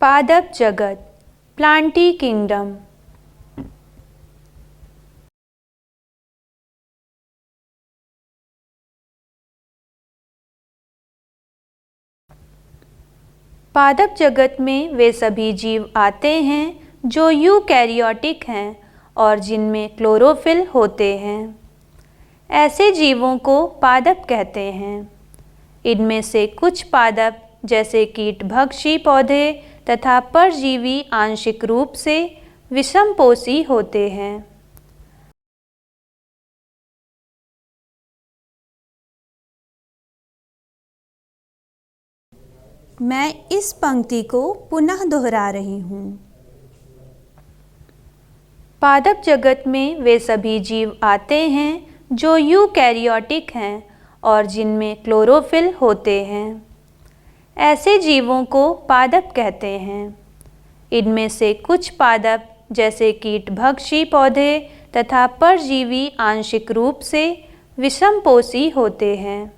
पादप जगत, Plantae kingdom. पादप जगत में वे सभी जीव आते हैं जो यूकैरियोटिक हैं और जिनमें क्लोरोफिल होते हैं। ऐसे जीवों को पादप कहते हैं। इनमें से कुछ पादप जैसे कीटभक्षी पौधे तथा परजीवी आंशिक रूप से विषमपोषी होते हैं। मैं इस पंक्ति को पुनः दोहरा रही हूँ। पादप जगत में वे सभी जीव आते हैं जो यूकैरियोटिक हैं और जिनमें क्लोरोफिल होते हैं। ऐसे जीवों को पादप कहते हैं। इनमें से कुछ पादप जैसे कीटभक्षी पौधे तथा परजीवी आंशिक रूप से विषमपोषी होते हैं।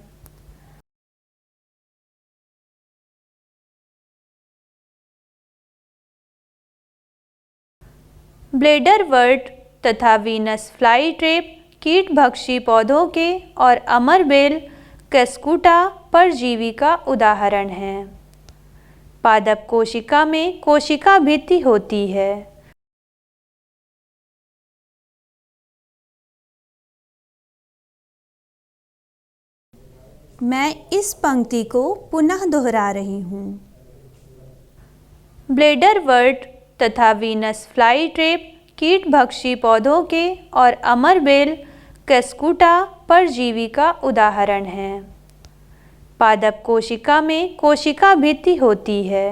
ब्लेडरवर्ट तथा वीनस फ्लाईट्रैप कीटभक्षी पौधों के और अमरबेल कैस्कुटा परजीवी का उदाहरण है। पादप कोशिका में कोशिका भित्ति होती है। मैं इस पंक्ति को पुनः दोहरा रही हूँ। ब्लेडरवर्ट तथा वीनस फ्लाईट्रैप कीटभक्षी पौधों के और अमरबेल कैस्कुटा परजीवी का उदाहरण है। पादप कोशिका में कोशिका भित्ति होती है।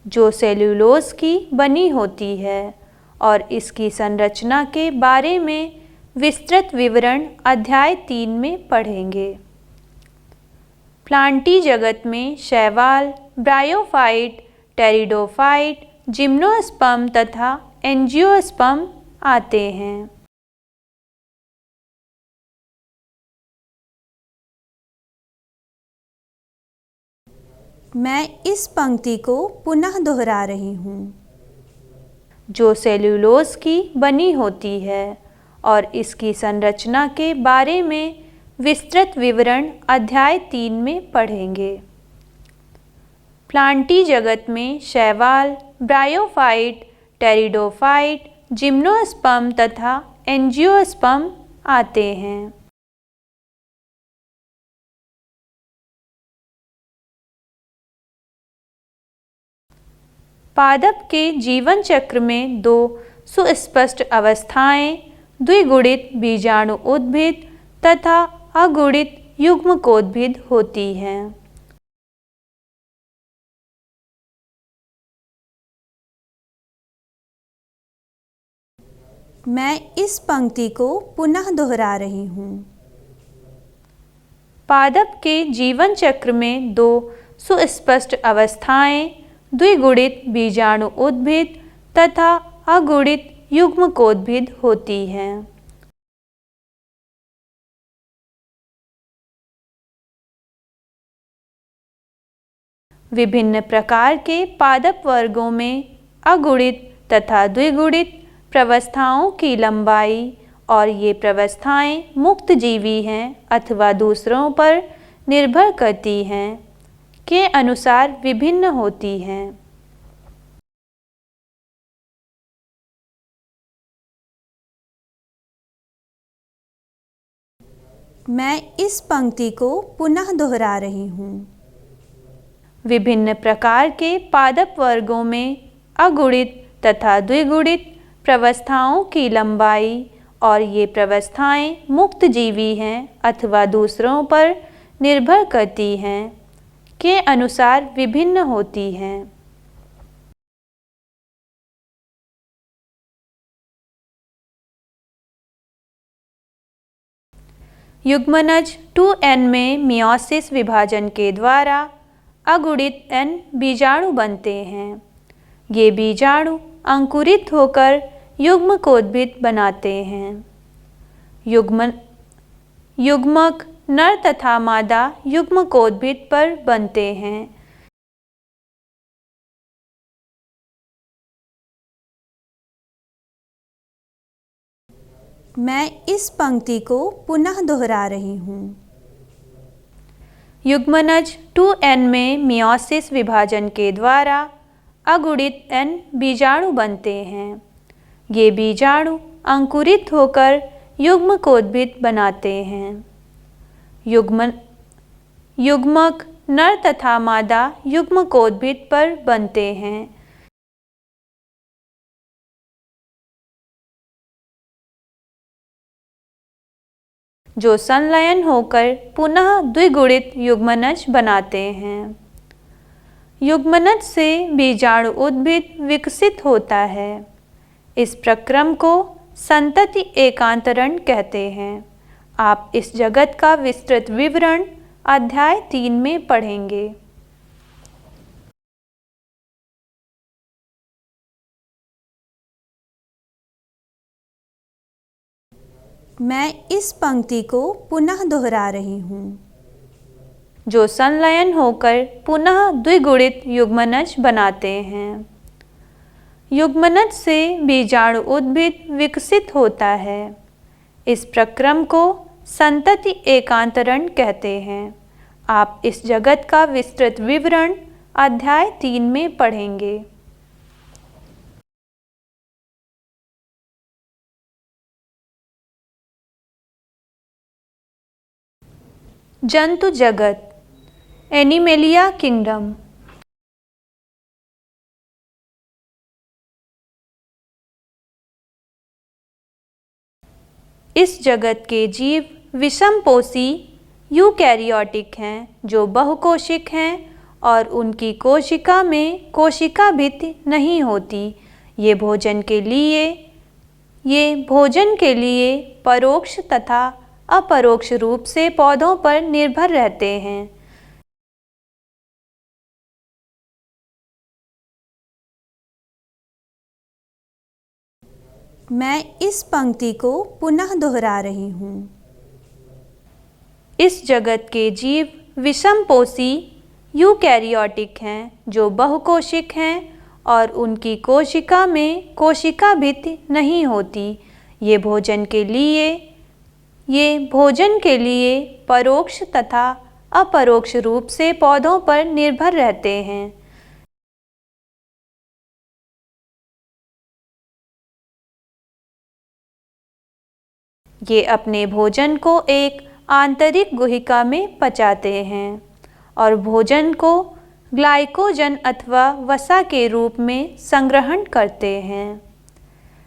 जो सेल्यूलोज की बनी होती है और इसकी संरचना के बारे में विस्तृत विवरण अध्याय 3 में पढ़ेंगे। प्लांटी जगत में शैवाल, ब्रायोफाइट, टेरिडोफाइट, जिम्नोस्पर्म तथा एंजियोस्पर्म आते हैं। मैं इस पंक्ति को पुनः दोहरा रही हूँ। जो सेल्यूलोज की बनी होती है और इसकी संरचना के बारे में विस्तृत विवरण अध्याय 3 में पढ़ेंगे। प्लांटी जगत में शैवाल, ब्रायोफाइट, टेरिडोफाइट, जिम्नोस्पर्म तथा एंजियोस्पर्म आते हैं। पादप के जीवन चक्र में 2 सुस्पष्ट अवस्थाएं द्विगुणित बीजाणु उद्भिद तथा अगुणित युग्मकोद्भिद होती हैं। मैं इस पंक्ति को पुनः दोहरा रही हूँ। पादप के जीवन चक्र में 2 सुस्पष्ट अवस्थाएं द्विगुणित बीजाणु उद्भिद तथा अगुणित युग्मकोद्भिद होती हैं। विभिन्न प्रकार के पादप वर्गों में अगुणित तथा द्विगुणित प्रवस्थाओं की लंबाई और ये प्रवस्थाएं मुक्त जीवी हैं अथवा दूसरों पर निर्भर करती हैं के अनुसार विभिन्न होती हैं। मैं इस पंक्ति को पुनः दोहरा रही हूँ। विभिन्न प्रकार के पादप वर्गों में अगुणित तथा द्विगुणित प्रवस्थाओं की लंबाई और ये प्रवस्थाएं मुक्त जीवी हैं अथवा दूसरों पर निर्भर करती हैं के अनुसार विभिन्न होती हैं। युग्मनज 2n में मियोसिस विभाजन के द्वारा अगुणित n बीजाणु बनते हैं। ये बीजाणु अंकुरित होकर युग्मकोद्भिद बनाते हैं। युग्मक नर तथा मादा युग्मकोद्भिद पर बनते हैं। मैं इस पंक्ति को पुनः दोहरा रही हूँ। युग्मनज 2n में मियोसिस विभाजन के द्वारा अगुणित n बीजाणु बनते हैं। ये बीजाणु अंकुरित होकर युग्मकोद्भिद बनाते हैं। युग्मक नर तथा मादा युग्मकोद्भिद पर बनते हैं। जो संलयन होकर पुनः द्विगुणित युग्मनज बनाते हैं। युग्मनज से बीजाणु उद्भिद विकसित होता है। इस प्रक्रम को संतति एकांतरण कहते हैं। आप इस जगत का विस्तृत विवरण अध्याय 3 में पढ़ेंगे। मैं इस पंक्ति को पुनः दोहरा रही हूँ। जो संलयन होकर पुनः द्विगुणित युग्मनज बनाते हैं। युग्मनज से बीजाणु उद्भिद विकसित होता है। इस प्रक्रम को संतति एकांतरण कहते हैं। आप इस जगत का विस्तृत विवरण अध्याय 3 में पढ़ेंगे। जंतु जगत एनिमेलिया किंगडम। इस जगत के जीव विषमपोषी यूकैरियोटिक हैं जो बहुकोशिक हैं और उनकी कोशिका में कोशिका भित्ति नहीं होती। ये भोजन के लिए परोक्ष तथा अपरोक्ष रूप से पौधों पर निर्भर रहते हैं। मैं इस पंक्ति को पुनः दोहरा रही हूँ। इस जगत के जीव विषमपोषी यूकैरियोटिक हैं जो बहुकोशिक हैं और उनकी कोशिका में कोशिका भित्ति नहीं होती। ये भोजन के लिए परोक्ष तथा अपरोक्ष रूप से पौधों पर निर्भर रहते हैं। ये अपने भोजन को एक आंतरिक गुहिका में पचाते हैं और भोजन को ग्लाइकोजन अथवा वसा के रूप में संग्रहण करते हैं।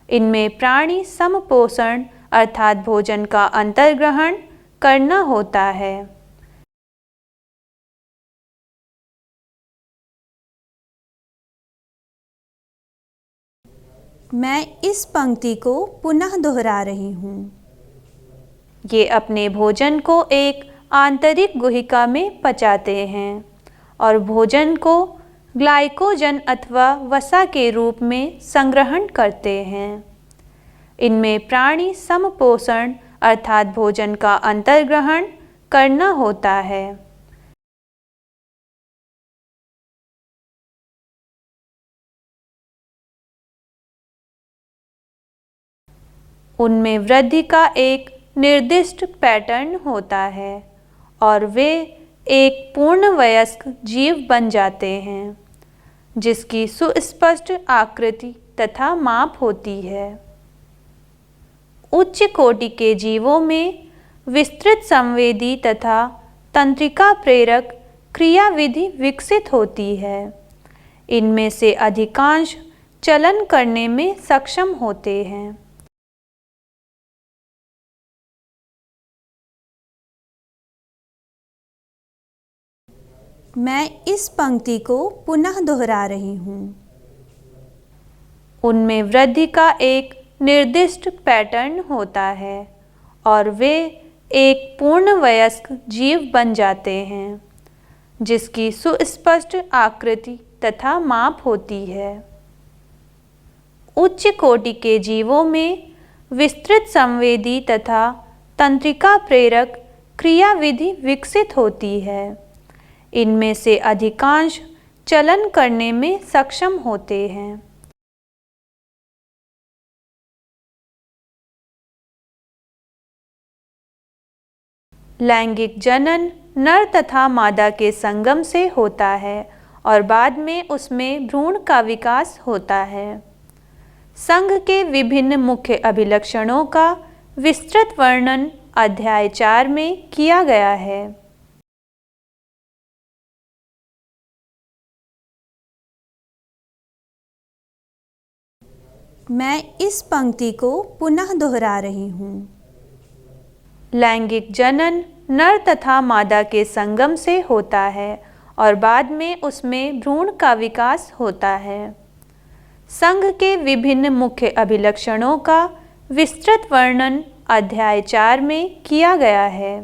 इनमें प्राणी समपोषण अर्थात भोजन का अंतर्ग्रहण करना होता है। मैं इस पंक्ति को पुनः दोहरा रही हूँ। ये अपने भोजन को एक आंतरिक गुहिका में पचाते हैं और भोजन को ग्लाइकोजन अथवा वसा के रूप में संग्रहण करते हैं। इनमें प्राणी समपोषण अर्थात भोजन का अंतर्ग्रहण करना होता है। उनमें वृद्धि का एक निर्दिष्ट पैटर्न होता है और वे एक पूर्णवयस्क जीव बन जाते हैं जिसकी सुस्पष्ट आकृति तथा माप होती है। उच्च कोटि के जीवों में विस्तृत संवेदी तथा तंत्रिका प्रेरक क्रियाविधि विकसित होती है। इनमें से अधिकांश चलन करने में सक्षम होते हैं। मैं इस पंक्ति को पुनः दोहरा रही हूँ। उनमें वृद्धि का एक निर्दिष्ट पैटर्न होता है और वे एक पूर्णवयस्क जीव बन जाते हैं जिसकी सुस्पष्ट आकृति तथा माप होती है। उच्च कोटि के जीवों में विस्तृत संवेदी तथा तंत्रिका प्रेरक क्रियाविधि विकसित होती है। इनमें से अधिकांश चलन करने में सक्षम होते हैं। लैंगिक जनन नर तथा मादा के संगम से होता है और बाद में उसमें भ्रूण का विकास होता है। संघ के विभिन्न मुख्य अभिलक्षणों का विस्तृत वर्णन अध्याय 4 में किया गया है। मैं इस पंक्ति को पुनः दोहरा रही हूँ। लैंगिक जनन नर तथा मादा के संगम से होता है और बाद में उसमें भ्रूण का विकास होता है। संघ के विभिन्न मुख्य अभिलक्षणों का विस्तृत वर्णन अध्याय 4 में किया गया है।